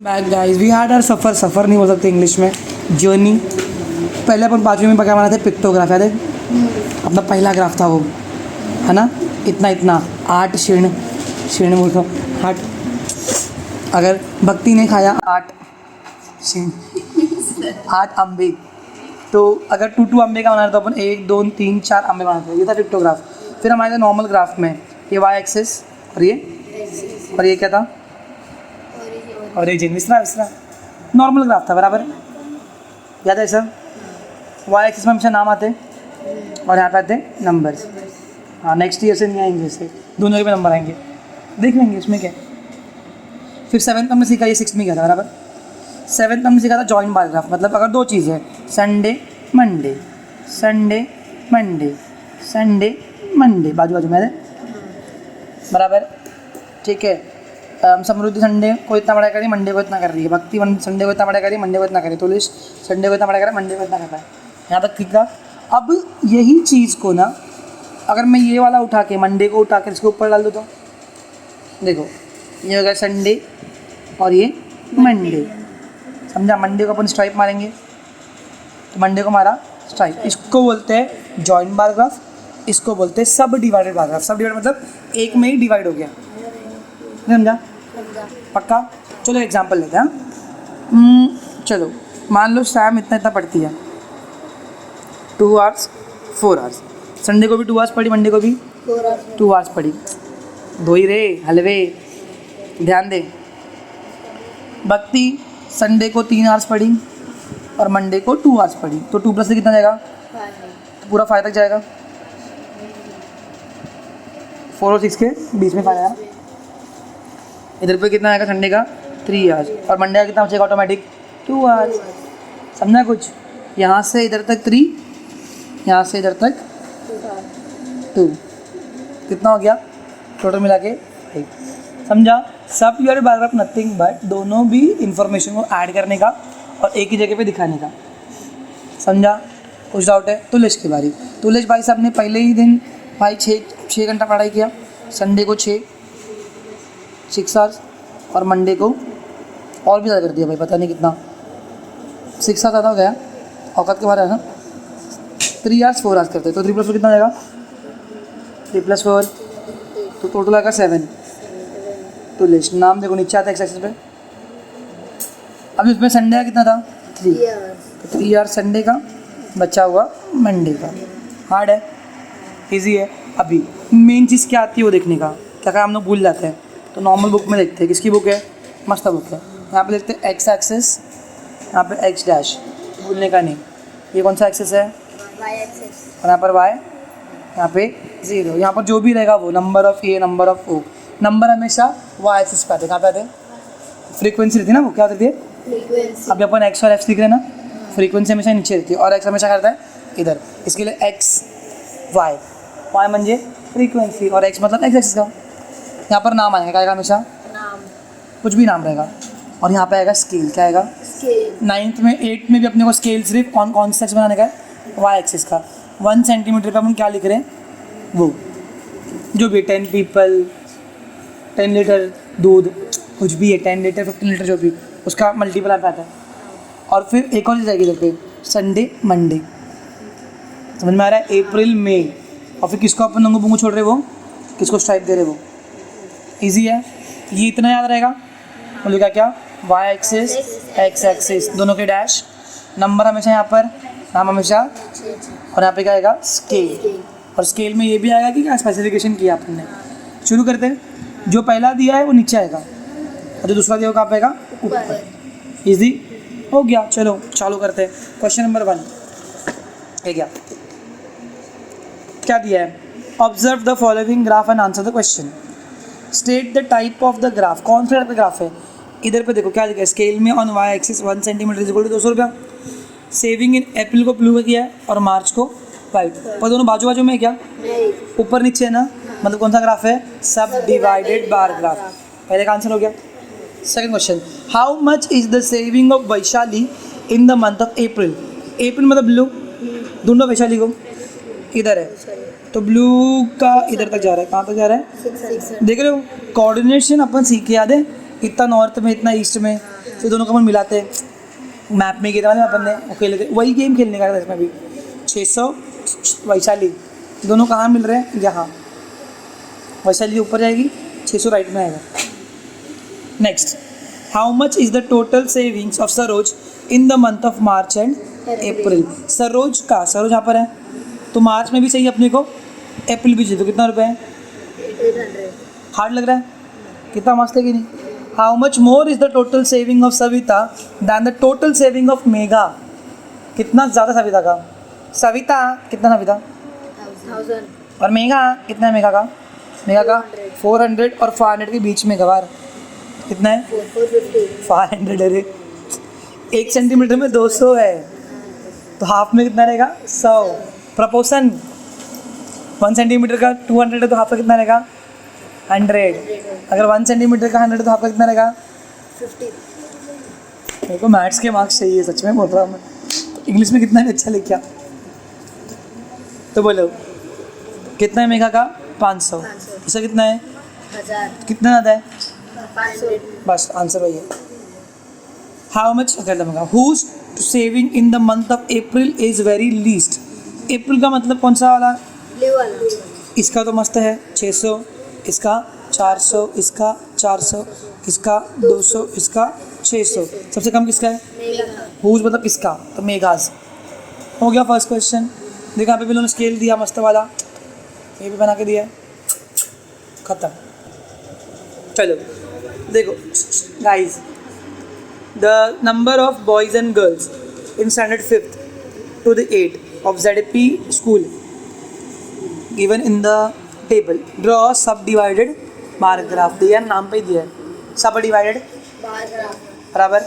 Back guys we had our सफ़र नहीं बोल सकते इंग्लिश में, जर्नी। पहले अपन 5वीं में क्या बनाते थे, पिक्टोग्राफ। याद है अपना पहला ग्राफ था वो, है ना। इतना इतना 8 शीर्ण बोल रहा हूँ 8। अगर भक्ति ने खाया 8 शीर्ण 8 अम्बे, तो अगर 2 अम्बे का बनाना तो अपन 1 2 3 4 अम्बे बनाते थे। ये था पिक्टोग्राफ। फिर हमारे नॉर्मल ग्राफ में ये वाई एक्सिस और ये क्या था, ओरिजिन विसरा नॉर्मल ग्राफ था बराबर। याद है सर, वाई एक्सिस में हमेशा नाम आते और यहाँ पे आते नंबर्स। हाँ, नेक्स्ट ईयर से नहीं आएंगे, जैसे दोनों के भी नंबर आएंगे, देख लेंगे इसमें क्या। फिर 7th हमने सीखा, ये 6th में क्या था बराबर। 7th हमने सीखा था जॉइंट बार ग्राफ। मतलब अगर 2 चीज़ है, Sunday Monday Sunday Monday Sunday Monday, बाजू बाजू में बराबर, ठीक है। समृद्धि संडे को इतना बड़ा करी, मंडे को इतना कर रही है। भक्ति संडे को इतना बड़ा करी, मंडे को इतना करे। तुलिश संडे को इतना बड़ा करे, मंडे को इतना कर रहा है। यहाँ तक ठीक था। अब यही चीज़ को ना, अगर मैं ये वाला उठा के मंडे को उठा के इसके ऊपर डाल दूँ तो देखो, ये हो गया संडे और ये मंडे, समझा। मंडे को अपन स्ट्राइप मारेंगे तो मंडे को मारा स्ट्राइप। इसको बोलते हैं जॉइंट बार ग्राफ, इसको बोलते हैं सब डिवाइडेड बार ग्राफ। सब डिवाइड मतलब एक में ही डिवाइड हो गया, समझा पक्का। चलो एग्जांपल लेते हैं। चलो मान लो सैम इतना इतना पढ़ती है, 2 आवर्स 4 आवर्स। संडे को भी 2 आवर्स पढ़ी, मंडे को भी 2 आवर्स पढ़ी। दो ही रे हलवे, ध्यान दे। भक्ति संडे को 3 आवर्स पढ़ी और मंडे को 2 आवर्स पढ़ी, तो 2 + 3 कितना जाएगा, तो पूरा 5 तक जाएगा। 4 और 6 के बीच में 5 आया। इधर पे कितना आएगा संडे का 3 आवर्स, और मंडे का कितना बचेगा ऑटोमेटिक 2 आवर्स। समझा कुछ। यहाँ से इधर तक 3, यहाँ से इधर तक 2, कितना हो गया टोटल मिला के 8। समझा। सब your bar graph nothing but दोनों भी इंफॉर्मेशन को ऐड करने का और एक ही जगह पे दिखाने का। समझा। कुछ डाउट है। तुलेश की बारी। तुलेश भाई साहब ने पहले ही दिन भाई 6 घंटा पढ़ाई किया। संडे को 6 आवर्स और मंडे को और भी ज़्यादा कर दिया भाई, पता नहीं कितना, 6 आवर्स ज़्यादा हो गया औकात के बारे में। 3 आवर्स 4 आवर्स करते, तो 3 + 4 कितना जाएगा, 3 + 4, तो टोटल आएगा 7। तो लिस्ट नाम देखो नीचे आता है एक्स एक्सिस पे। अब इसमें संडे का कितना था 3, तो 3 आवर्स संडे का, बचा हुआ मंडे का। हार्ड है, ईजी है। अभी मेन चीज़ क्या आती है वो देखने का, क्या हम लोग भूल जाते हैं, तो नॉर्मल बुक में देखते हैं। किसकी बुक है, मस्त बुक है। यहाँ पे देखते हैं एक्स एक्सिस, यहाँ पे एक्स डैश, भूलने का नहीं। ये कौन सा एक्सिस है, वाई एक्सिस, और यहाँ पर वाई, यहाँ पे 0। यहाँ पर जो भी रहेगा वो number of A, number of O. Number हमेशा वाई एक्सिस पे आते, कहाँ पे आते, फ्रीक्वेंसी रहती है ना, वो क्या रहती है, फ्रीक्वेंसी। अभी अपन एक्स और एफ सीख रहे हैं ना, फ्रीक्वेंसी हमेशा नीचे रहती है और एक्स हमेशा करता है इधर। इसके लिए एक्स वाई, वाई म्हणजे फ्रीक्वेंसी और एक्स मतलब एक्स एक्सिस का। यहाँ पर नाम आएगा, क्या आएगा हमेशा, नाम, कुछ भी नाम रहेगा। और यहाँ पे आएगा स्केल, क्या आएगा, स्केल। 9th में 8th में भी अपने को स्केल सिर्फ कौन सा एक्स बनाने का है, वाई एक्सिस का। 1 सेंटीमीटर पे अपन क्या लिख रहे हैं, वो जो भी 10 पीपल, 10 लीटर दूध, कुछ भी है, 10 लीटर 15 लीटर जो भी, उसका मल्टीपल आता है। और फिर एक और चीज़ आएगी इधर पे, संडे मंडे, समझ में आ रहा है, अप्रैल मई। और फिर किसको अपन नंगू पुंगू छोड़ रहे, वो किसको स्ट्राइप दे रहे, वो ईजी है। ये इतना याद रहेगा, बोलेगा क्या, वाई एक्सिस एक्स एक्सिस, दोनों के डैश, नंबर हमेशा यहाँ पर, नाम हमेशा, और यहाँ पे क्या आएगा, स्केल। और स्केल में ये भी आएगा कि क्या स्पेसिफिकेशन किया अपन ने। शुरू करते हैं, जो पहला दिया है वो नीचे आएगा और जो दूसरा दिया वो कहाँ पे आएगा, ऊपर। ईजी हो गया। चलो चालू करते हैं। क्वेश्चन नंबर 1 है क्या दिया है, observe the following graph and answer the question. State the type of the graph, कौन सा टाइप का ग्राफ है। इधर पे देखो क्या लिखा है, स्केल में on Y axis 1 centimetre equal to 200 रुपया। सेविंग इन अप्रैल को ब्लू में किया है और मार्च को वाइट, पर दोनों बाजू बाजू में क्या, ऊपर नीचे है ना, मतलब कौन सा ग्राफ है, सब डिवाइडेड बार ग्राफ। पहले का आंसर हो गया। Second question, how much is the saving of Vaishali in the month of April. April मतलब ब्लू, ढूंढो वैशाली को, इधर है, तो ब्लू का इधर तक जा रहा है, कहाँ तक जा रहा है, देख रहे हो। कोऑर्डिनेशन अपन सीख के याद है, इतना नॉर्थ में इतना ईस्ट में, फिर दोनों को अपन मिलाते हैं, मैप में गिरा वाले अपन ने वो खेल लेते, वही गेम खेलने का था इसमें भी। 600 वैशाली, दोनों कहाँ मिल रहे हैं, यहाँ। वैशाली ऊपर जाएगी, 600 राइट में आएगा। Next, how much is the total savings of Saroj in the month of March and April. Saroj यहाँ पर है, तो मार्च में भी चाहिए अपने को, अप्रैल भी चाहिए, तो कितना रुपये है? 800. हार्ड लग रहा है? कितना मस्त है कि नहीं। How much more is the total saving of Savita than the total saving of Megha. कितना ज़्यादा सविता का? सविता कितना सविता? 1000. और मेघा कितना है? मेघा का 400 और 500 के बीच में गवार कितना है? 450. 500। अरे 1 सेंटीमीटर में 200 है, तो हाफ में कितना रहेगा? 100। प्रपोर्शन 1 सेंटीमीटर का 200 है, तो हाफ का कितना रहेगा? 100। अगर 1 सेंटीमीटर का 100 है, तो हाफ का कितना रहेगा? 50. मेरे को मैथ्स के मार्क्स चाहिए, सच में बोल रहा हूँ मैं। तो इंग्लिश में कितना भी अच्छा लिखा, तो बोलो कितना है? मेघा का 500। 500. इसका कितना है? 1000. कितना ज़्यादा है? 500. बस आंसर वही है। हाउ मच कर दूँगा, whose saving in the month of April is very least. April का मतलब कौन सा वाला? ब्लू वाला. इसका तो मस्त है 600, इसका 400, इसका 400, इसका 200, इसका 600। सबसे कम किसका है? मेगा. हुज मतलब किसका? तो मेघाज। हो गया फर्स्ट क्वेश्चन। देखो यहाँ पे भी उन्होंने स्केल दिया मस्त वाला, ये भी बना के दिया है, खत्म। चलो देखो guys, the number of boys and girls in standard 5th to the 8th of ZP school given in the table. Draw subdivided bar graph। दिया है, नाम पे ही दिया है subdivided बराबर।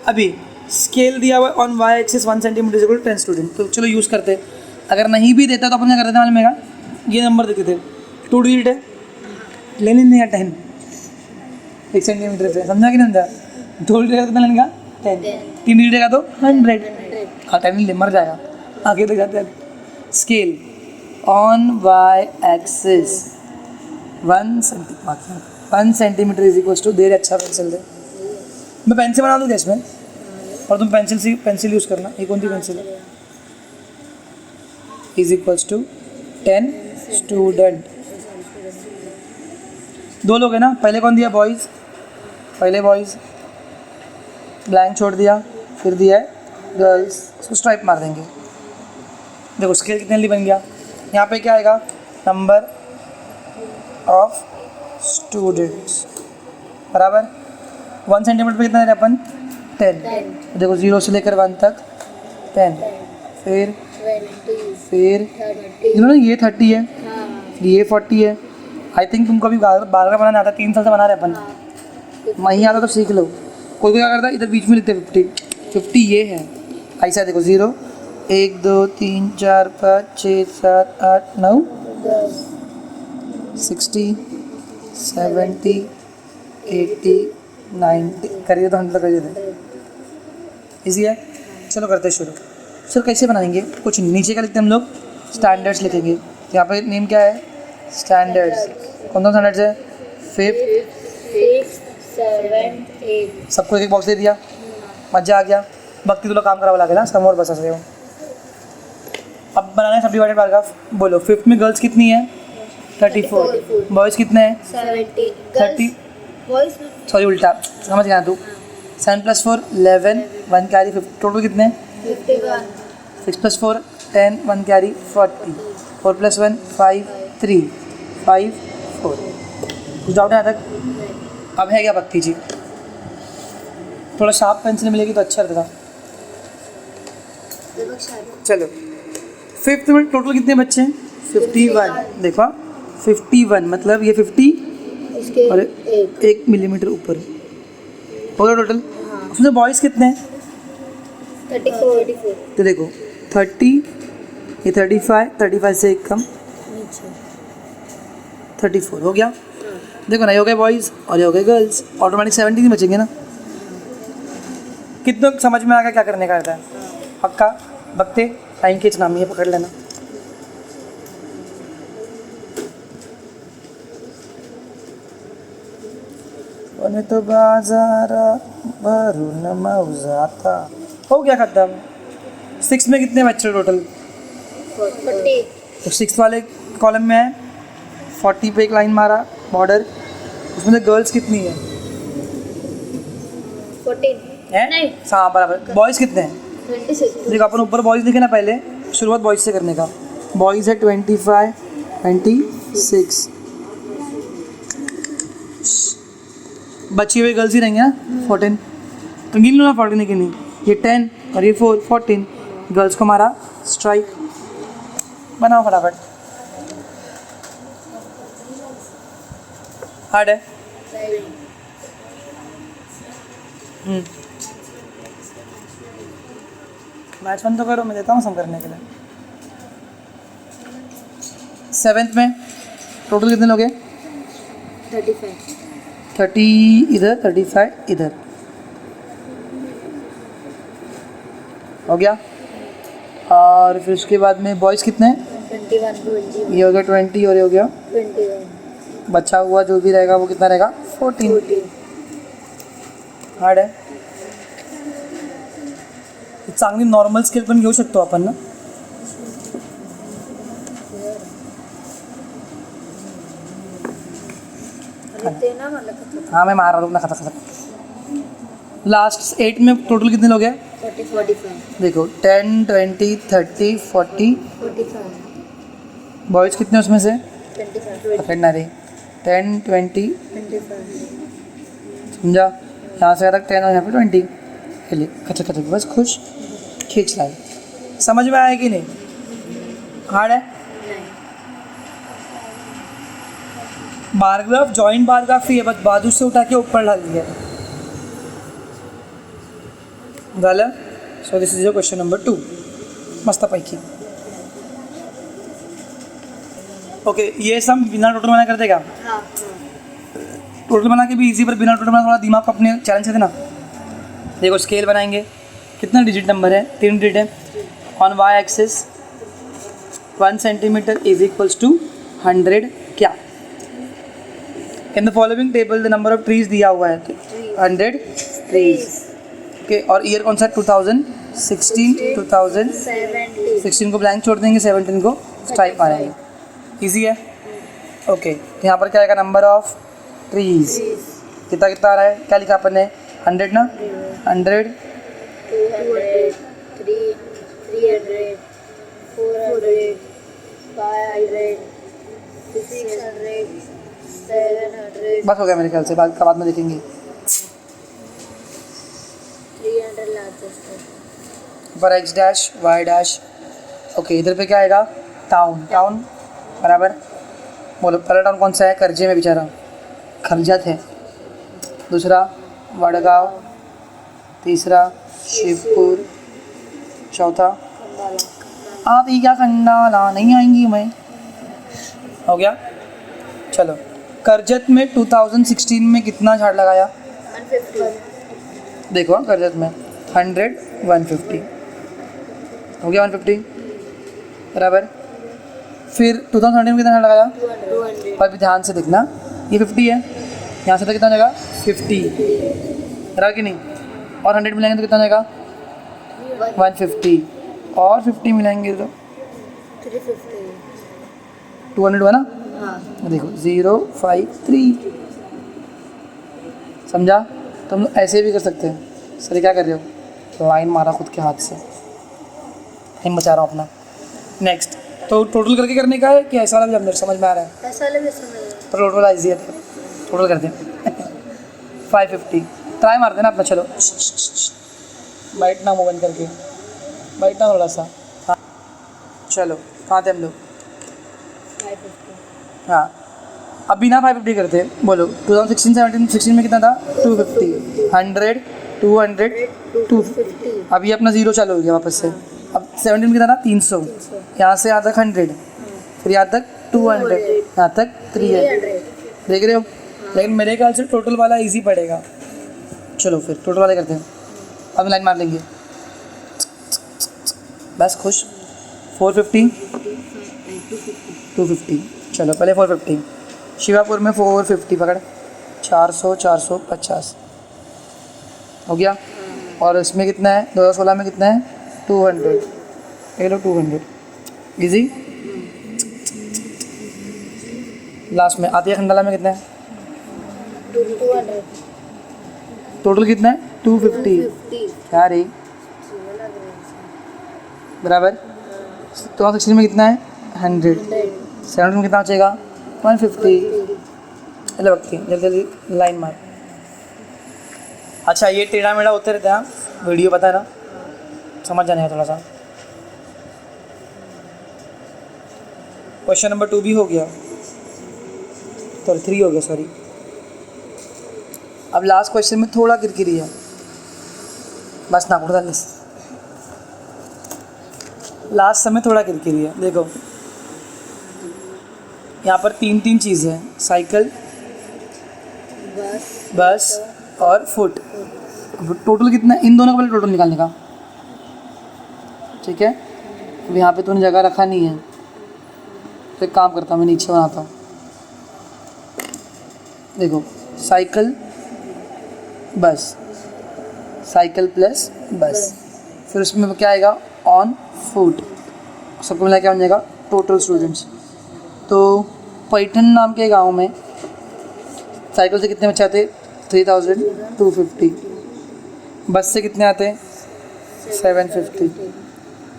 अभी स्केल दिया हुआ on Y axis 1 centimetre equal 10 student. तो चलो यूज़ करते हैं। अगर नहीं भी देता तो अपन क्या करते थे मालूम है? ये नंबर देते थे, 2 डिजिट है, ले लेने का 10 1 सेंटीमीटर से, समझा कि नहीं समझा? 2 डिजिट का कितना लेने का? 10। 3 डिजिट का तो 100। हाँ 10 ले मर जाएगा। आगे तो जाते हैं। Scale on Y axis 1 centimetre is equal to, दे अच्छा पेंसिल दे, मैं पेंसिल बना दूँ क्या इसमें? और तुम पेंसिल यूज़ करना। ये कौन सी पेंसिल है? Is equals to 10 student. 2 लोग हैं ना, पहले कौन दिया? बॉयज़, पहले बॉयज़ ब्लैंक छोड़ दिया, फिर दिया है गर्ल्स, उसको स्ट्राइप मार देंगे। देखो स्केल कितने लिए बन गया। यहाँ पे क्या आएगा? नंबर ऑफ स्टूडेंट्स बराबर 1 सेंटीमीटर पे कितना दे रहे अपन? 10। देखो 0 से लेकर 1 तक 10, फिर 20. इन्होंने ये 30 है, हाँ. ये 40 है। आई थिंक तुमको अभी बारह बनाना आता है, 3 साल से बना रहे अपन। नहीं आता तो सीख लो। कोई क्या करता है, इधर बीच में लिखते 50 ये है। ऐसा देखो 0 1 2 3 4 5 6 7 8 9 60 70 80 90 करिए तो 100 करिए थे। ईजी है। चलो करते हैं शुरू। सर कैसे बनाएंगे? कुछ नीचे का लिखते हैं हम लोग, स्टैंडर्ड्स लिखेंगे। यहाँ पे नेम क्या है? स्टैंडर्ड्स। कौन कौन स्टैंडर्ड्स है? 5th 6th 7th 8th. सबको एक बॉक्स दे दिया, मजा आ गया। भक्ति तुला काम करावा लागेल ना, समोर बसा सगळे। अब बनाना है सबडिवाइडेड पैराग्राफ। बोलो 5th में गर्ल्स कितनी है? 34। बॉयज़ कितने हैं? 70. 30। Boys. सॉरी उल्टा, समझ गया तू। 7 + 4 11, 1 कैरी 50, टोटल कितने हैं? 51. 6 + 4 10, 1 कैरी 40, 4 + 1 5 3 5 4। कुछ डाउट है यहाँ तक? अब है क्या भक्ति जी? थोड़ा शार्प पेंसिल मिलेगी तो अच्छा रहेगा। चलो 5th में टोटल कितने बच्चे हैं? 51। देखो 51 मतलब ये 50 इसके और एक 1 मिलीमीटर ऊपर हो गया टोटल। हाँ. उसमें बॉयज़ कितने हैं? 34. तो देखो 30, ये 35 से एक कम नीचे 34 हो गया। देखो ना, ये हो गए बॉयज़ और ये हो गए गर्ल्स, ऑटोमेटिक 70 नहीं बचेंगे ना। कितना समझ में आ गया क्या करने का रहता है? पक्का बकते टाइम के नाम ये पकड़ लेना। तो बाजार वरुण मौजाता। हो गया खत्म। 6 में कितने बच्चे टोटल? 40 तो 6 वाले कॉलम में है 40 पे एक लाइन मारा बॉर्डर, उसमें से गर्ल्स कितनी है? 14 हैं? नहीं। हाँ बराबर। बॉयज़ कितने हैं? 26 देखो अपन ऊपर बॉयज़ लिखे ना, पहले शुरुआत बॉयज़ से करने का। बॉयज़ है 25 26, बची हुई गर्ल्स ही रहेंगे ना 14। तो गिन लो ना 14 की नहीं, ये 10 और ये 4 14। गर्ल्स को मारा स्ट्राइक। बनाओ फटाफट। हार्ड है। मैच बंद तो करो, मैं देता हूँ सम करने के लिए। 7th में टोटल कितने लोग हैं? 35 30 इधर 35 इधर, हो गया। और फिर उसके बाद में बॉयज़ कितने हैं? 21 20 ये हो गया 20 और ये हो गया 21 बचा हुआ जो भी रहेगा वो कितना रहेगा? 14। 14 हार्ड है। चांगली नॉर्मल स्केल पण घेऊ शकतो आपण ना। ते ना मला खतरनाक हाँ मैं मार रहा हूँ ना, खता खता। लास्ट 8 में टोटल कितने लोग हैं? 40 45 देखो 10 20 30 40। 45 बॉयज़ कितने उसमें से? 25 पकड़ना रे। 10 20 25 समझा, यहाँ से तक 10 और यहाँ पे 20 खेले खचा खचा, बस खुश खींच लाए। समझ में आया कि नहीं? हार्ड है। बारग्राफ जॉइंट बारग्राफ ही है, बस बाजू से उठा के ऊपर डाल दिया झालं। So this is your question number 2 मस्तपैकी। ओके, ये सब बिना टोटल बना कर देगा। हाँ टोटल बना के भी इजी, पर बिना टोटल बना थोड़ा दिमाग को अपने चैलेंज से देना। देखो स्केल बनाएंगे, कितना डिजिट नंबर है? 3 डिजिट है। On Y axis 1 centimetre is equals to 100 क्या? In the following table the number of trees दिया हुआ है 100 ट्रीज। ओके, और ईयर कौन सा? 2016 2016 को ब्लैंक छोड़ देंगे, 17 को स्ट्राइक मारेंगे। ईजी है। ओके, तो यहाँ पर क्या आएगा? नंबर ऑफ ट्रीज कितना कितना आ रहा है? क्या लिखा अपन ने? 100 ना, 100 200 300 400 500 600 700 बस हो गया मेरे ख्याल से, बाद में देखेंगे। 300 लार्जेस्ट पर X dash Y dash. Okay, इधर पे क्या आएगा? टाउन। टाउन बराबर, बोलो पहला टाउन कौन सा है? करजे में बेचारा, खर्जत है। दूसरा वडगांव, तीसरा शिवपुर, चौथा आती क्या खंडाला, नहीं आएंगी मैं। हो गया। चलो, करजत में 2016 में कितना झाड़ लगाया? 150 देखो करजत में 100 150 हो गया, 150 बराबर। फिर 2013 में कितना झाड़ लगाया? 200 पर भी ध्यान से देखना, ये 50 है, यहाँ से तो कितना जाएगा? 50 रहा कि नहीं? और 100 मिलाएंगे तो कितना जाएगा? 150 और 50 मिलाएंगे तो 350 200 हुआ ना। हाँ देखो 053 समझा। तुम ऐसे भी कर सकते हैं। सर क्या कर रहे हो? लाइन मारा खुद के हाथ से, टाइम बचा रहा हूँ अपना। नेक्स्ट, तो टोटल करके करने का है कि ऐसा वाला भी अंदर समझ में आ रहा है? ऐसा वाला भी समझ तो टोटल ईजी है, टोटल करते हैं 550। ट्राई मार देना अपना। चलो बैठना, मुँह बंद करके बैठना थोड़ा सा। हाँ चलो, कहाँ थे हम लोग? 550 हाँ, अब बिना 550 करते बोलो। 2016 में कितना था? 250 100 200 250। अब ये अपना 0 चालू हो गया वापस से। अब 17 में कितना था? 300। यहाँ से यहाँ तक 100, फिर यहाँ तक 200, यहाँ तक 300। देख रहे हो? लेकिन मेरे ख्याल से टोटल वाला इजी पड़ेगा। चलो फिर टोटल वाले करते हैं। अब लाइन मार लेंगे, बस खुश। 450 250। चलो पहले 450। शिवापुर में 450 पकड़, 400 450 हो गया। और इसमें कितना है 2016 में कितना है 200, ये लो 200 इजी। लास्ट में आती है खंडाला में कितना है 200 टोटल कितना है 250 क्या रे बराबर। 2016 में कितना है 100, 700 में कितना बचेगा 150। चलो वक्त जल्दी जल्दी लाइन मार। अच्छा ये टेढ़ा मेढ़ा होते रहते हैं वीडियो पता है ना समझ जाने का थोड़ा सा। क्वेश्चन नंबर 2 भी हो गया सॉरी 3 हो गया सॉरी। अब लास्ट क्वेश्चन में थोड़ा किरकिरी है बस ना उड़ा लास्ट समय थोड़ा किरकिरी है। देखो यहाँ पर 3 चीज़ें हैं साइकिल बस और फुट। टोटल कितना है इन दोनों का पहले टोटल निकालने का ठीक है। अब यहाँ पे तूने जगह रखा नहीं है तो एक काम करता हूँ मैं नीचे बनाता हूँ। देखो साइकिल बस साइकिल प्लस बस फिर उसमें क्या आएगा ऑन फुट सबको मिला क्या बन जाएगा टोटल स्टूडेंट्स। तो पैठन नाम के गांव में साइकिल से कितने बच्चे आते 3250, बस से कितने आते 750,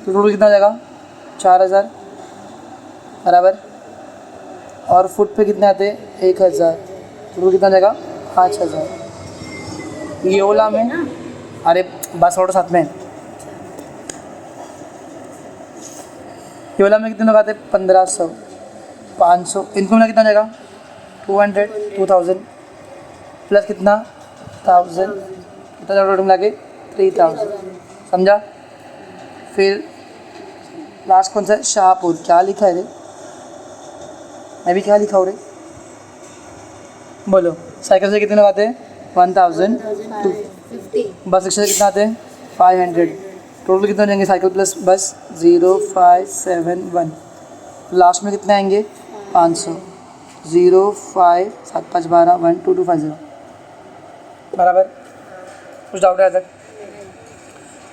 तो टोटल कितना आ जाएगा 4000 बराबर। और फुट पे कितने आते 1000, टोटल कितना आ जाएगा 5000। ये ओला में अरे बस ऑटो साथ में ये ओला में कितने लोग आते 1500 500 इनको मिला कितना जाएगा 200 2000 प्लस कितना 1000 कितना टोटल मिला के 3000 समझा। फिर लास्ट कौन सा है शाहपुर क्या लिखा है रे मैं भी क्या लिखा हूँ रे बोलो। साइकिल से कितने लोग आते हैं 1000 बस रिक्शा से कितना आते हैं 500 टोटल कितना जाएंगे साइकिल प्लस बस 0571 लास्ट में कितने आएंगे 500 05 7 5 12 1 2 2 5 0 बराबर। कुछ डाउट है तक।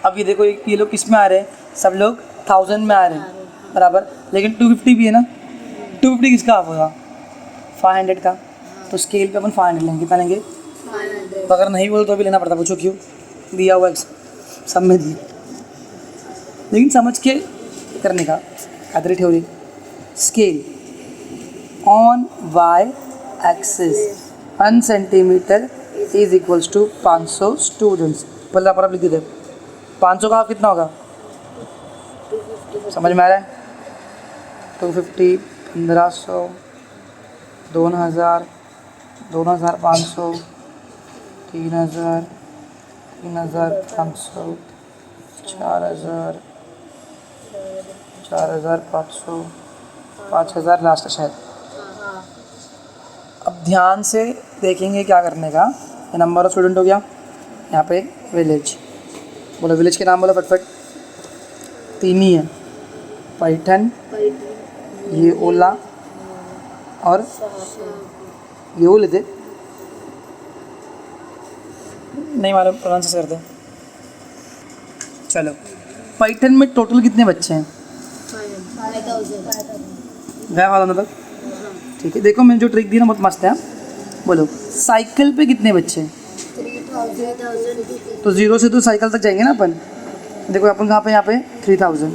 अब ये देखो ये लोग किस में आ रहे हैं सब लोग 1000 में आ रहे हैं बराबर लेकिन 250 भी है ना 250 किसका आप होगा 500 का तो स्केल पे अपन 500 लेंगे कितना लेंगे तो अगर नहीं बोलो तो भी लेना पड़ता पूछो क्यों दिया हुआ सब में दिया लेकिन समझ के करने का कादरी theory scale on Y axis 1 centimetre is equals to 500 students. पहले आप लिख देते 500 का कितना होगा समझ में आ रहा है 250 1500 2000 2500 3000 3500 4000 4500 5000 लास्ट है शायद। अब ध्यान से देखेंगे क्या करने का। ये नंबर ऑफ स्टूडेंट हो गया यहाँ पे विलेज बोलो विलेज के नाम बोलो फटफट 3 ही है पैठन ये ओला और ये वो लेते नहीं मालूम प्रोनाउंस करते। चलो पैठन में टोटल कितने बच्चे हैं 5000 गया वाला मतलब ठीक है। देखो मैंने जो ट्रिक दी ना बहुत मस्त है बोलो साइकिल पे कितने बच्चे हैं 3000 तो 0 से तो साइकिल तक जाएंगे ना अपन। देखो अपन कहाँ पे यहाँ पे 3000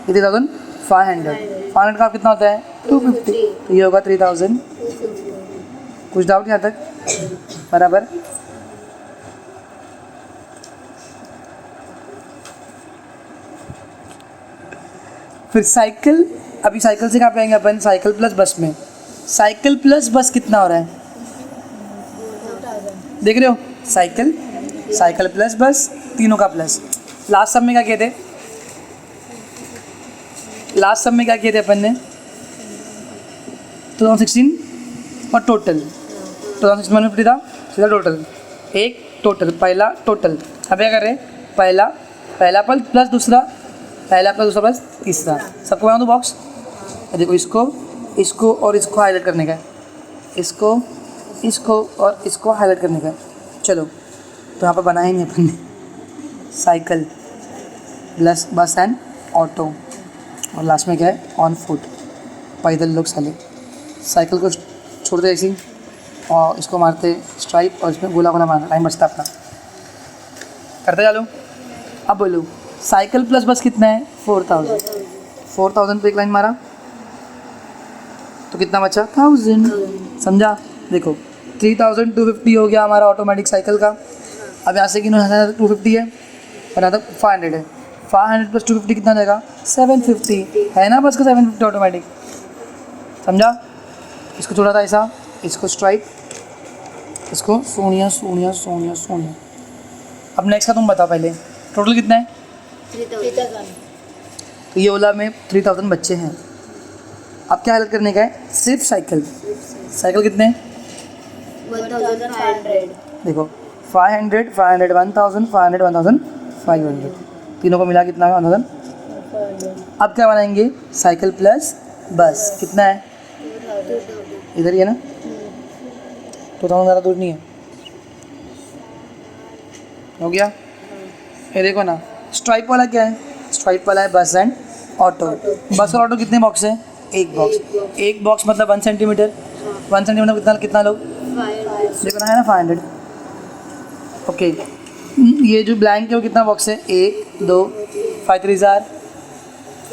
ये 3500 का कितना होता है 250 तो ये होगा 3000। कुछ डाउट यहाँ तक बराबर। फिर साइकिल अभी साइकिल से कहाँ पे आएंगे अपन साइकिल प्लस बस में साइकिल प्लस बस कितना हो रहा है देख रहे हो साइकिल साइकिल प्लस बस तीनों का प्लस। लास्ट सब में क्या किए थे लास्ट सब में क्या किए थे अपन ने 2016 और टोटल 2016 में 50 था सीधा टोटल एक टोटल पहला टोटल। अब क्या कर रहे हैं पहला पल प्लस दूसरा पहला प्लस दूसरा प्लस तीसरा सबको बना दो बॉक्स। देखो इसको और इसको हाईलाइट करने का है इसको और इसको हाईलाइट करने का है। चलो तो यहाँ पर बनाया ही नहीं अपन ने। साइकिल प्लस बस एंड ऑटो, और लास्ट में क्या है, ऑन फुट, पैदल लोग साले। साइकिल को छोड़ते ऐसे ही और इसको मारते स्ट्राइक और इसमें गोला गोला मारना, टाइम बचता अपना। करते चलो। अब बोलो साइकिल प्लस बस कितना है, 4000। 4000 पे एक लाइन मारा तो कितना बचा, 1000। समझा। देखो 3250 हो गया हमारा ऑटोमेटिक साइकिल का। अब यहाँ से कि 250 है और यहाँ तक 500 है। 500 प्लस 250 कितना जाएगा, 750 है ना बस का 750 ऑटोमेटिक। समझा। इसको छोड़ा था ऐसा, इसको स्ट्राइक, इसको सोनिया सोनिया सोनिया सोनिया। अब नेक्स्ट का तुम बताओ पहले, टोटल कितना है। 3000 तो ये ओला में 3000 बच्चे हैं। अब क्या हालत करने का है, सिर्फ साइकिल। साइकिल कितने, 1500 देखो 500 500 1000 500 1500, तीनों को मिला कितना है, 1000। अब क्या बनाएंगे, साइकिल प्लस बस कितना है, इधर ही है ना, 2000 ज़्यादा दूर नहीं है। हो गया। ये देखो ना, स्ट्राइप वाला क्या है, स्ट्राइप वाला है बस एंड ऑटो। बस और ऑटो कितने बॉक्स हैं, एक बॉक्स। एक बॉक्स मतलब 1 सेंटीमीटर, 1 सेंटीमीटर कितना कितना लोग, देखो ना है ना 500। ओके, ये जो ब्लैंक है वो कितना बॉक्स है, 1 2 5 3 जार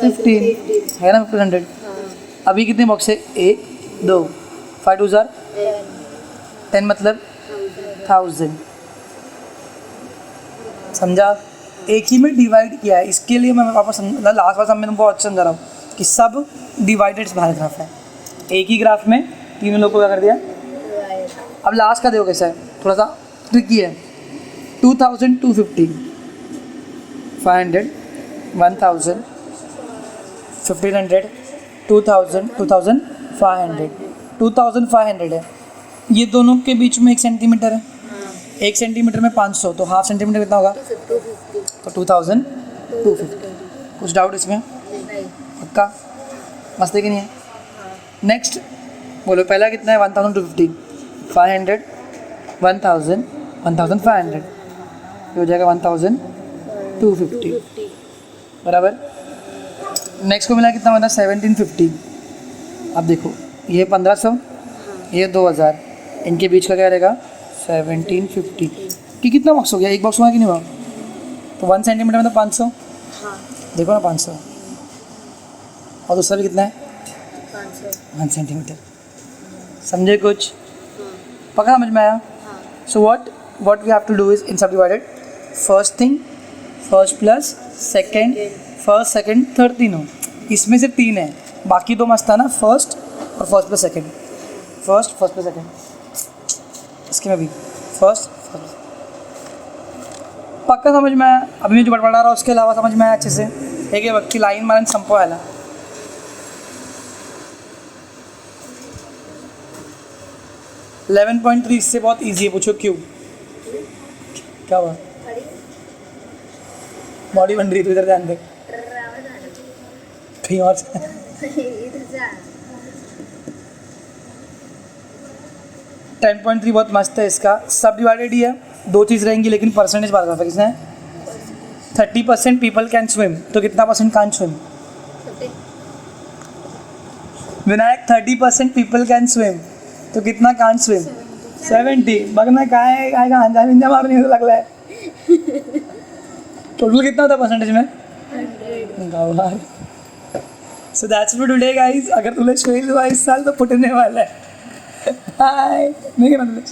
15 है ना 1500। अभी कितने बॉक्स है, 1 2 5 2 जार 10 मतलब 1000। समझा। एक ही में डिवाइड किया है, इसके लिए मैं वापस लास्ट बार मैं तुमको अच्छा समझा रहा हूँ कि सब डिवाइडेड बाहर ग्राफ है। एक ही ग्राफ में तीनों लोग को क्या कर दिया। अब लास्ट का देखो कैसा है, थोड़ा सा ट्रिकी है। 2250 500 1000 1500 2000 2500 2500 है। ये दोनों के बीच में 1 सेंटीमीटर है, 1 सेंटीमीटर में 500, तो हाफ सेंटीमीटर कितना होगा, तो 2250। कुछ डाउट इसमें, पक्का मस्त है कि नहीं है। नेक्स्ट बोलो, पहला कितना है, 1250 500 1000 1500, ये हो जाएगा 1250 बराबर। नेक्स्ट को मिला कितना बना, 1750। अब देखो ये 1500, ये 2000, इनके बीच का क्या रहेगा 1750 कि कितना बॉक्स हो गया, एक बॉक्स हुआ कि नहीं हुआ, तो 1 सेंटीमीटर में तो 500, देखो ना 500, और दूसरा भी कितना है 1 सेंटीमीटर। समझे कुछ, पक्का समझ में आया। So what we have to do is in sub divided, first thing first plus second, first second third, तीनों इसमें से 3 है, बाकी 2 मस्त था ना, फर्स्ट और first plus second, first plus second, इसके में भी फर्स्ट। पक्का समझ में आया। अभी मैं जो बड़बड़ा रहा हूँ उसके अलावा समझ में आया अच्छे से, एक ये वक्ती लाइन मारन संपवायला। $11.3 इससे बहुत इजी है, पूछो क्यों, क्या हुआ, बॉडी बन रही, तो इधर ध्यान दे, कहीं और से। 10.3 बहुत मस्त है, इसका सब डिवाइडेड ही है, 2 चीज़ रहेंगी लेकिन परसेंटेज बात करता है किसने, 30% पीपल कैन स्विम, तो कितना percent can swim, Vinayak 30% people can swim, तो कितना कान स्विम, 70। बगना काय का अंजा बिंजा मारने लग रहा है। टोटल कितना होता है परसेंटेज में, 100। So that's for today guys. अगर तुम्हें शेयर हुआ इस साल तो फुटने वाला है। हाय, नहीं कहना तुम्हें।